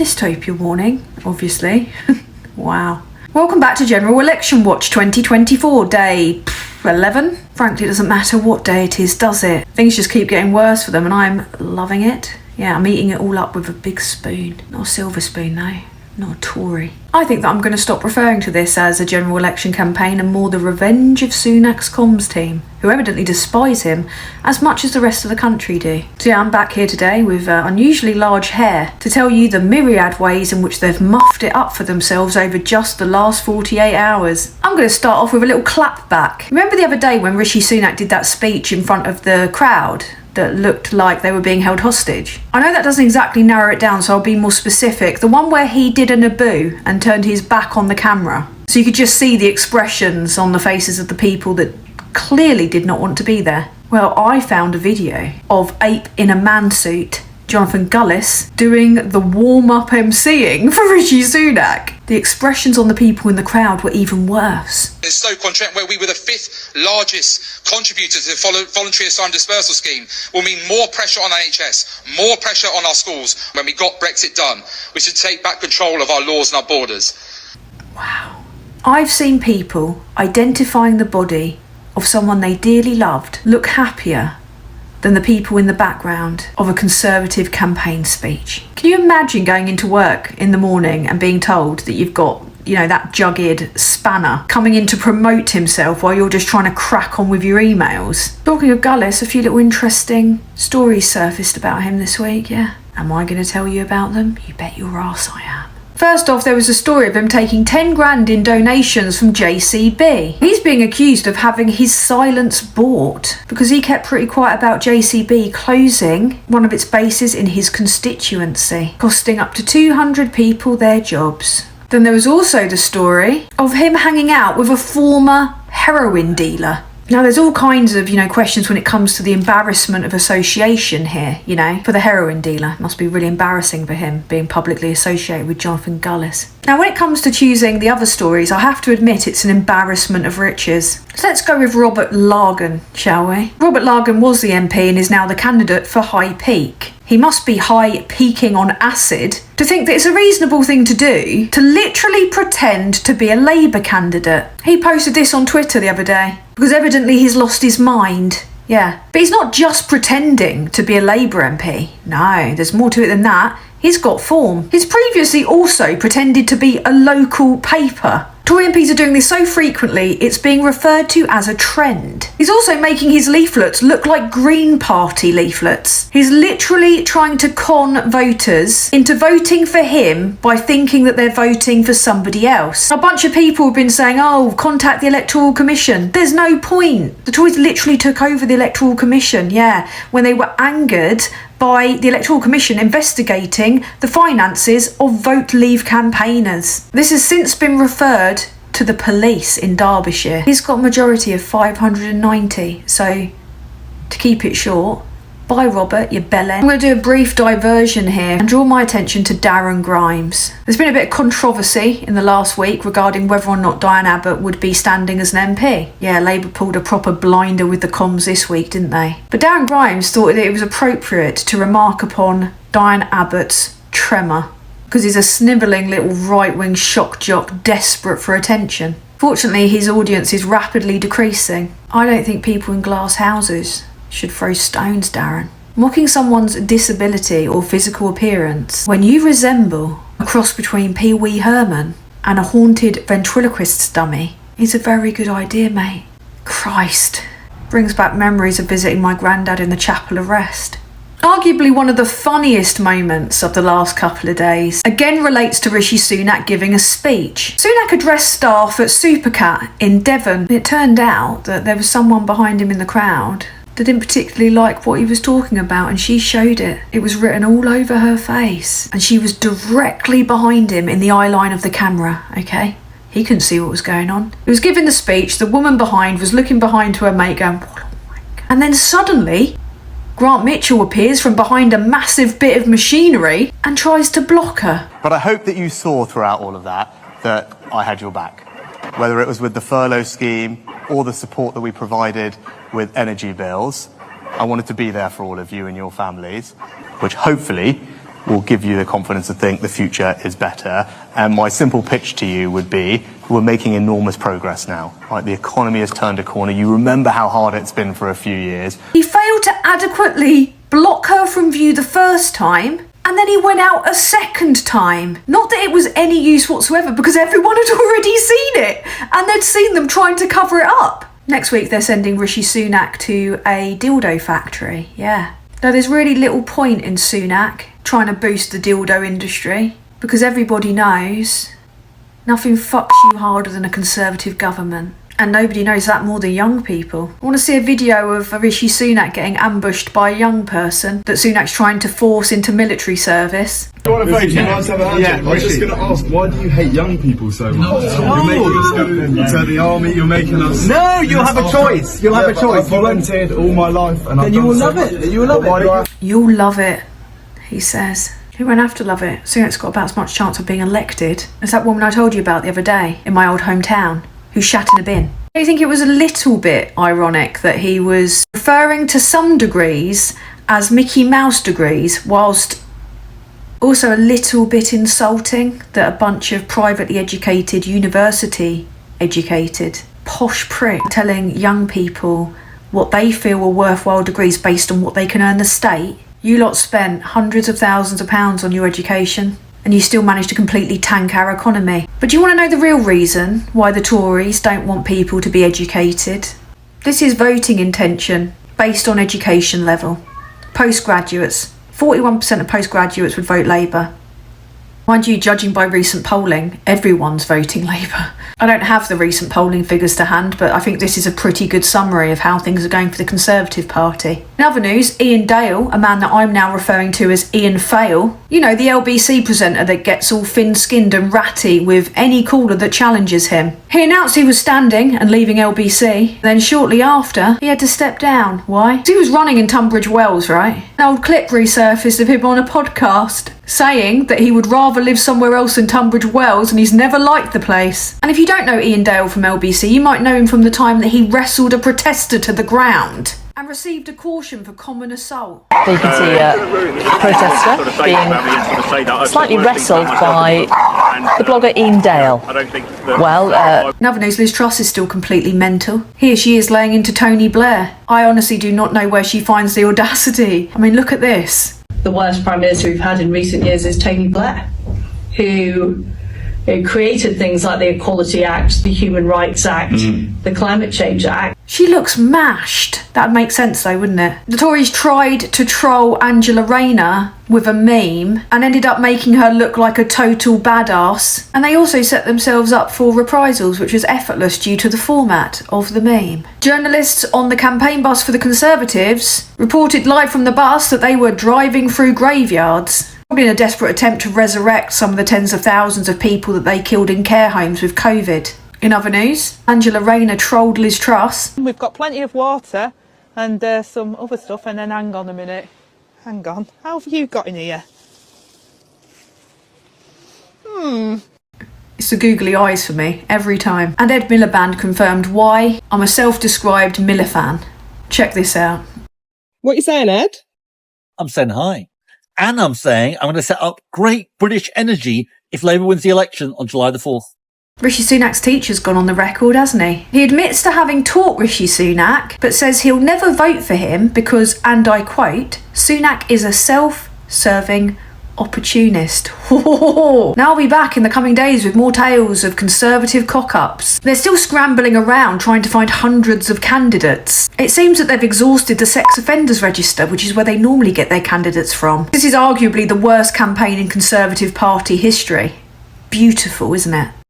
Dystopia warning, obviously. Wow. Welcome back to General Election Watch 2024, day 11. Frankly, it doesn't matter what day it is, does it? Things just keep getting worse for them and I'm loving it. Yeah, I'm eating it all up with a big spoon. Not a silver spoon, though. Not a Tory. I think that I'm going to stop referring to this as a general election campaign and more the revenge of Sunak's comms team, who evidently despise him as much as the rest of the country do. So yeah, I'm back here today with unusually large hair to tell you the myriad ways in which they've muffed it up for themselves over just the last 48 hours. I'm going to start off with a little clap back. Remember the other day when Rishi Sunak did that speech in front of the crowd that looked like they were being held hostage? I know that doesn't exactly narrow it down, so I'll be more specific. The one where he did a Naboo and turned his back on the camera, so you could just see the expressions on the faces of the people that clearly did not want to be there. Well, I found a video of Ape in a man suit, Jonathan Gullis, doing the warm-up MCing for Rishi Sunak. The expressions on the people in the crowd were even worse. In Stoke-on-Trent, where we were the 5th largest contributor to the voluntary assigned dispersal scheme, will mean more pressure on NHS, more pressure on our schools. When we got Brexit done, we should take back control of our laws and our borders. Wow. I've seen people identifying the body of someone they dearly loved look happier than the people in the background of a Conservative campaign speech. Can you imagine going into work in the morning and being told that you've got, you know, that jugged spanner coming in to promote himself while you're just trying to crack on with your emails? Talking of Gullis, a few little interesting stories surfaced about him this week, yeah. Am I going to tell you about them? You bet your ass I am. First off, there was a story of him taking 10 grand in donations from JCB. He's being accused of having his silence bought because he kept pretty quiet about JCB closing one of its bases in his constituency, costing up to 200 people their jobs. Then there was also the story of him hanging out with a former heroin dealer. Now, there's all kinds of, questions when it comes to the embarrassment of association here, for the heroin dealer. It must be really embarrassing for him being publicly associated with Jonathan Gullis. Now, when it comes to choosing the other stories, I have to admit it's an embarrassment of riches. So let's go with Robert Largan, shall we? Robert Largan was the MP and is now the candidate for High Peak. He must be high peaking on acid to think that it's a reasonable thing to do to literally pretend to be a Labour candidate. He posted this on Twitter the other day because evidently he's lost his mind. Yeah, but he's not just pretending to be a Labour MP. No, there's more to it than that. He's got form. He's previously also pretended to be a local paper. Tory MPs are doing this so frequently, it's being referred to as a trend. He's also making his leaflets look like Green Party leaflets. He's literally trying to con voters into voting for him by thinking that they're voting for somebody else. A bunch of people have been saying, oh, contact the Electoral Commission. There's no point. The Tories literally took over the Electoral Commission, when they were angered by the Electoral Commission investigating the finances of Vote Leave campaigners. This has since been referred to the police in Derbyshire. He's got a majority of 590, so to keep it short, bye Robert, you bellend. I'm going to do a brief diversion here and draw my attention to Darren Grimes. There's been a bit of controversy in the last week regarding whether or not Diane Abbott would be standing as an MP. Yeah, Labour pulled a proper blinder with the comms this week, didn't they? But Darren Grimes thought that it was appropriate to remark upon Diane Abbott's tremor because he's a snivelling little right-wing shock jock desperate for attention. Fortunately, his audience is rapidly decreasing. I don't think people in glass houses should throw stones, Darren. Mocking someone's disability or physical appearance when you resemble a cross between Pee Wee Herman and a haunted ventriloquist's dummy is a very good idea, mate. Christ. Brings back memories of visiting my granddad in the Chapel of Rest. Arguably one of the funniest moments of the last couple of days again relates to Rishi Sunak giving a speech. Sunak addressed staff at Supercat in Devon. It turned out that there was someone behind him in the crowd that didn't particularly like what he was talking about, and she showed it. It was written all over her face, and she was directly behind him in the eye line of the camera, okay? He couldn't see what was going on. He was giving the speech, the woman behind was looking behind to her mate going, what a wank. And then suddenly, Grant Mitchell appears from behind a massive bit of machinery and tries to block her. But I hope that you saw throughout all of that I had your back. Whether it was with the furlough scheme or the support that we provided with energy bills, I wanted to be there for all of you and your families, which hopefully will give you the confidence to think the future is better. And my simple pitch to you would be, we're making enormous progress now. Right? The economy has turned a corner. You remember how hard it's been for a few years. He failed to adequately block her from view the first time, and then he went out a second time. Not that it was any use whatsoever, because everyone had already seen it, and they'd seen them trying to cover it up. Next week they're sending Rishi Sunak to a dildo factory, yeah. Though there's really little point in Sunak trying to boost the dildo industry, because everybody knows nothing fucks you harder than a Conservative government. And nobody knows that more than young people. I want to see a video of Rishi Sunak getting ambushed by a young person that Sunak's trying to force into military service. I want to vote. I was just going to ask, why do you hate young people so much? You're making us go to the army, you're making us... No, you'll have a choice. You'll have a choice. I've volunteered all my life and then you will love it. You will love it. You'll love it, he says. Who won't have to love it? Sunak's got about as much chance of being elected as that woman I told you about the other day in my old hometown, who shat in a bin. I think it was a little bit ironic that he was referring to some degrees as Mickey Mouse degrees, whilst also a little bit insulting that a bunch of privately educated, university educated, posh prick telling young people what they feel were worthwhile degrees based on what they can earn the state. You lot spent hundreds of thousands of pounds on your education, and you still managed to completely tank our economy. But do you want to know the real reason why the Tories don't want people to be educated? This is voting intention based on education level. Postgraduates. 41% of postgraduates would vote Labour. Mind you, judging by recent polling, everyone's voting Labour. I don't have the recent polling figures to hand, but I think this is a pretty good summary of how things are going for the Conservative Party. In other news, Ian Dale, a man that I'm now referring to as Ian Fail, you know, the LBC presenter that gets all thin-skinned and ratty with any caller that challenges him. He announced he was standing and leaving LBC, then shortly after, he had to step down. Why? Because he was running in Tunbridge Wells, right? An old clip resurfaced of him on a podcast, saying that he would rather live somewhere else than Tunbridge Wells and he's never liked the place. And if you don't know Ian Dale from LBC, you might know him from the time that he wrestled a protester to the ground and received a caution for common assault. So you can see a protester being slightly wrestled by the blogger Ian Dale. Well, in other news, Liz Truss is still completely mental. Here she is laying into Tony Blair. I honestly do not know where she finds the audacity. I mean, look at this. The worst Prime Minister we've had in recent years is Tony Blair, who created things like the Equality Act, the Human Rights Act, the Climate Change Act. She looks mashed. That'd make sense though, wouldn't it? The Tories tried to troll Angela Rayner with a meme and ended up making her look like a total badass. And they also set themselves up for reprisals, which was effortless due to the format of the meme. Journalists on the campaign bus for the Conservatives reported live from the bus that they were driving through graveyards, probably in a desperate attempt to resurrect some of the tens of thousands of people that they killed in care homes with COVID. In other news, Angela Rayner trolled Liz Truss. We've got plenty of water and some other stuff, and then hang on a minute. Hang on, how have you got in here? It's the googly eyes for me, every time. And Ed Miliband confirmed why I'm a self-described Miller fan. Check this out. What are you saying, Ed? I'm saying hi. And I'm saying I'm going to set up Great British Energy if Labour wins the election on July the 4th. Rishi Sunak's teacher's gone on the record, hasn't he? He admits to having taught Rishi Sunak, but says he'll never vote for him because, and I quote, Sunak is a self-serving opportunist. Now I'll be back in the coming days with more tales of Conservative cock-ups. They're still scrambling around trying to find hundreds of candidates. It seems that they've exhausted the sex offenders register, which is where they normally get their candidates from. This is arguably the worst campaign in Conservative Party history. Beautiful, isn't it?